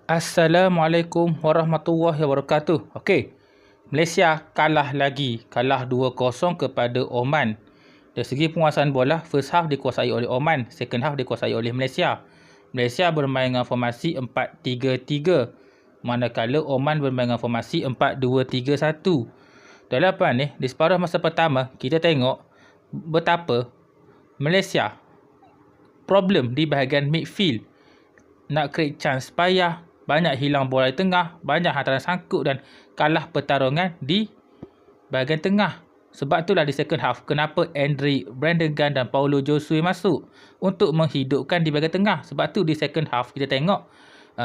Assalamualaikum warahmatullahi wabarakatuh. Okey, Malaysia kalah lagi. Kalah 2-0 kepada Oman. Dari segi penguasaan bola, first half dikuasai oleh Oman, second half dikuasai oleh Malaysia. Malaysia bermain dengan formasi 4-3-3, manakala Oman bermain dengan formasi 4-2-3-1. Dalam ni, di separuh masa pertama, kita tengok betapa Malaysia problem di bahagian midfield. Nak create chance payah, banyak hilang bola di tengah, banyak hantaran sangkut dan kalah pertarungan di bahagian tengah. Sebab itulah di second half, kenapa Endrick, Brandon Gunn dan Paulo Josue masuk untuk menghidupkan di bahagian tengah. Sebab tu di second half kita tengok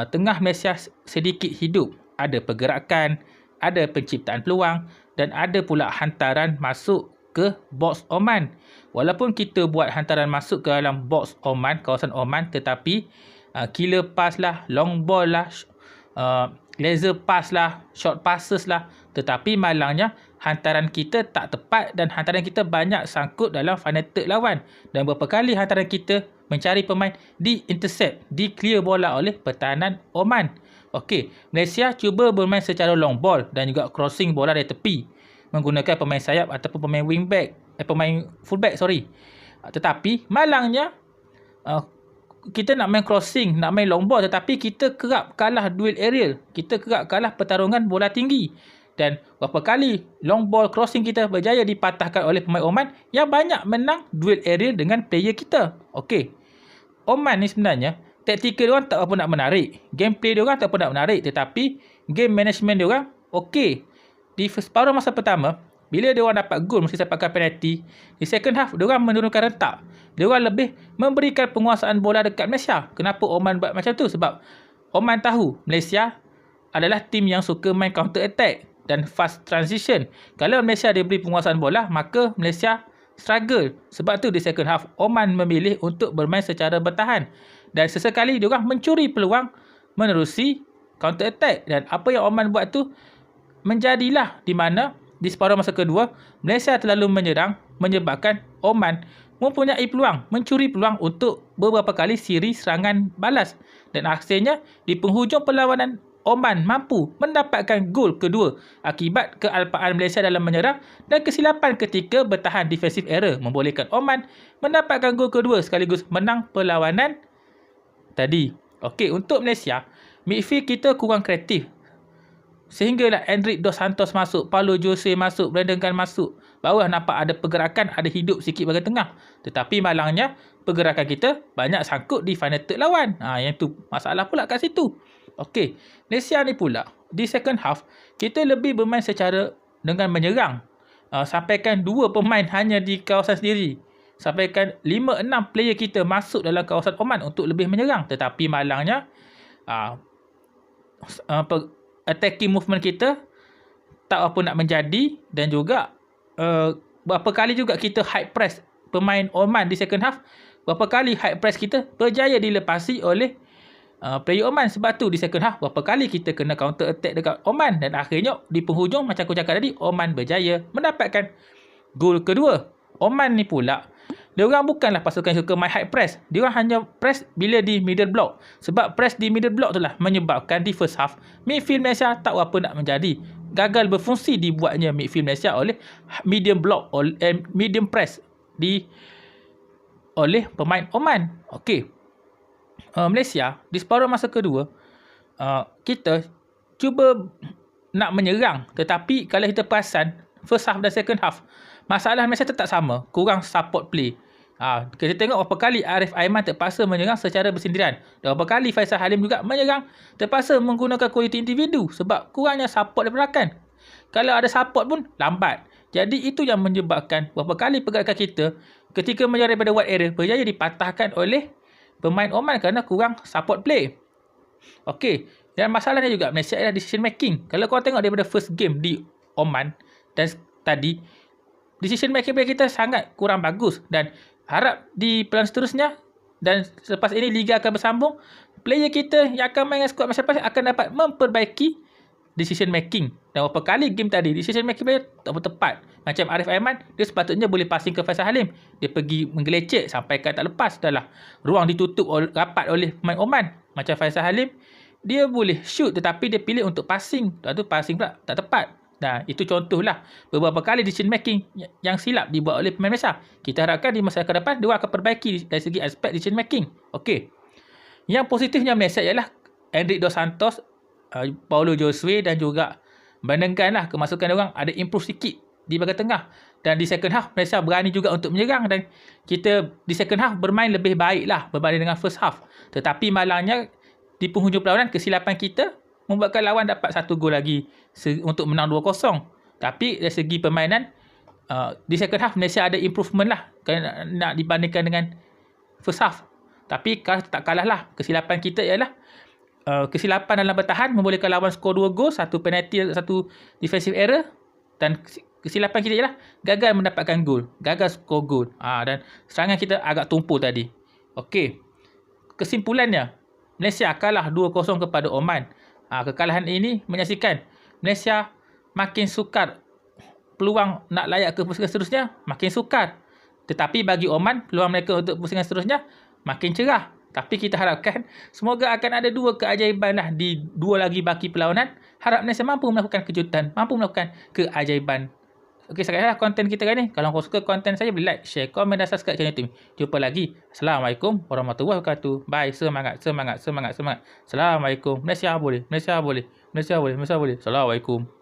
tengah Malaysia sedikit hidup. Ada pergerakan, ada penciptaan peluang dan ada pula hantaran masuk ke box Oman. Walaupun kita buat hantaran masuk ke dalam box Oman, kawasan Oman, tetapi killer pass lah, long ball lah, laser pass lah, short passes lah, tetapi malangnya hantaran kita tak tepat dan hantaran kita banyak sangkut dalam final third lawan, dan beberapa kali hantaran kita mencari pemain di intercept, di clear bola oleh pertahanan Oman. Okey, Malaysia cuba bermain secara long ball dan juga crossing bola dari tepi menggunakan pemain sayap ataupun pemain wingback, pemain fullback tetapi malangnya kita nak main crossing, nak main long ball, tetapi kita kerap kalah duel aerial. Kita kerap kalah pertarungan bola tinggi. Dan berapa kali long ball crossing kita berjaya dipatahkan oleh pemain Oman yang banyak menang duel aerial dengan player kita. Okey. Oman ni sebenarnya taktikal diorang tak apa nak menarik. Gameplay diorang tak apa nak menarik, tetapi game management diorang okey. Di separuh masa pertama, bila diorang dapat gol mesti dapatkan penalti, di second half diorang menurunkan rentak. Diorang lebih memberikan penguasaan bola dekat Malaysia. Kenapa Oman buat macam tu? Sebab Oman tahu Malaysia adalah tim yang suka main counter attack dan fast transition. Kalau Malaysia diberi penguasaan bola, maka Malaysia struggle. Sebab tu di second half Oman memilih untuk bermain secara bertahan. Dan sesekali diorang mencuri peluang menerusi counter attack. Dan apa yang Oman buat tu menjadilah di mana di separuh masa kedua, Malaysia terlalu menyerang menyebabkan Oman mempunyai peluang, mencuri peluang untuk beberapa kali siri serangan balas. Dan akhirnya, di penghujung perlawanan, Oman mampu mendapatkan gol kedua akibat kealpaan Malaysia dalam menyerang dan kesilapan ketika bertahan defensive error membolehkan Oman mendapatkan gol kedua sekaligus menang perlawanan tadi. Okey, untuk Malaysia, midfield kita kurang kreatif. Sehinggalah Endrick Dos Santos masuk, Paulo Josue masuk, Brandon Gunn masuk. Barulah nampak ada pergerakan, ada hidup sikit bahagian tengah. Tetapi malangnya, pergerakan kita banyak sangkut di final third lawan. Yang tu masalah pula kat situ. Okey, Malaysia ni pula, di second half, kita lebih bermain secara dengan menyerang. Sampaikan 2 pemain hanya di kawasan sendiri. Sampaikan 5-6 player kita masuk dalam kawasan Oman untuk lebih menyerang. Tetapi malangnya, attacking movement kita tak apa nak menjadi, dan juga berapa kali juga kita high press pemain Oman di second half. Berapa kali high press kita berjaya dilepasi oleh player Oman. Sebab tu di second half berapa kali kita kena counter attack dekat Oman, dan akhirnya di penghujung macam aku cakap tadi, Oman berjaya mendapatkan gol kedua. Oman ni pula, diorang bukanlah pasukan yang suka main high press. Diorang hanya press bila di middle block. Sebab press di middle block itulah menyebabkan di first half midfield Malaysia tak apa nak menjadi. Gagal berfungsi dibuatnya midfield Malaysia oleh medium block, medium press oleh pemain Oman. Okey. Malaysia di separuh masa kedua, kita cuba nak menyerang, tetapi kalau kita perasan first half dan second half, masalah Malaysia tetap sama, kurang support play. Kita tengok berapa kali Arif Aiman terpaksa menyerang secara bersendirian, dan berapa kali Faisal Halim juga menyerang terpaksa menggunakan kualiti individu sebab kurangnya support daripada rakan. Kalau ada support pun lambat. Jadi itu yang menyebabkan berapa kali pergerakan kita ketika menyerang daripada wide area berjaya dipatahkan oleh pemain Oman kerana kurang support play. Okey, dan masalahnya juga Malaysia adalah decision making. Kalau korang tengok daripada first game di Oman dan tadi, decision making kita sangat kurang bagus, dan harap di pelan seterusnya dan selepas ini Liga akan bersambung, player kita yang akan main dengan squad Malaysia akan dapat memperbaiki decision making. Dan beberapa kali game tadi, decision making player tak tepat. Macam Arif Aiman, dia sepatutnya boleh passing ke Faisal Halim. Dia pergi menggelecek sampai tak lepas. Dah lah ruang ditutup rapat oleh pemain Oman. Macam Faisal Halim, dia boleh shoot tetapi dia pilih untuk passing. Lepas tu passing pula tak tepat. Nah, itu contohlah beberapa kali decision making yang silap dibuat oleh pemain Malaysia. Kita harapkan di masa akan depan dia akan perbaiki dari segi aspek decision making. Okey. Yang positifnya Malaysia ialah Enric Dos Santos, Paulo Josue dan juga Banengan lah kemasukan dia orang ada improve sikit di bahagian tengah. Dan di second half Malaysia berani juga untuk menyerang dan kita di second half bermain lebih baik lah berbanding dengan first half. Tetapi malangnya di penghujung perlawanan kesilapan kita membuatkan lawan dapat satu gol lagi untuk menang 2-0. Tapi dari segi permainan di second half Malaysia ada improvement lah nak dibandingkan dengan first half. Tapi tak kalah lah. Kesilapan kita ialah kesilapan dalam bertahan membolehkan lawan skor 2 gol, satu penalty, satu defensive error, dan kesilapan kita ialah gagal mendapatkan gol, gagal skor gol. Dan serangan kita agak tumpul tadi. Okey. Kesimpulannya, Malaysia kalah 2-0 kepada Oman. Kekalahan ini menyaksikan Malaysia makin sukar, peluang nak layak ke pusingan seterusnya makin sukar. Tetapi bagi Oman, peluang mereka untuk pusingan seterusnya makin cerah. Tapi kita harapkan semoga akan ada dua keajaiban lah di dua lagi baki perlawanan. Harap Malaysia mampu melakukan kejutan, mampu melakukan keajaiban. Okey, sekianlah konten kita kali ni. Kalau kau suka konten saya, boleh like, share, komen dan subscribe channel YouTube. Jumpa lagi. Assalamualaikum warahmatullahi wabarakatuh. Bye. Semangat, semangat, semangat, semangat. Assalamualaikum. Malaysia boleh, Malaysia boleh, Malaysia boleh, Malaysia boleh. Assalamualaikum.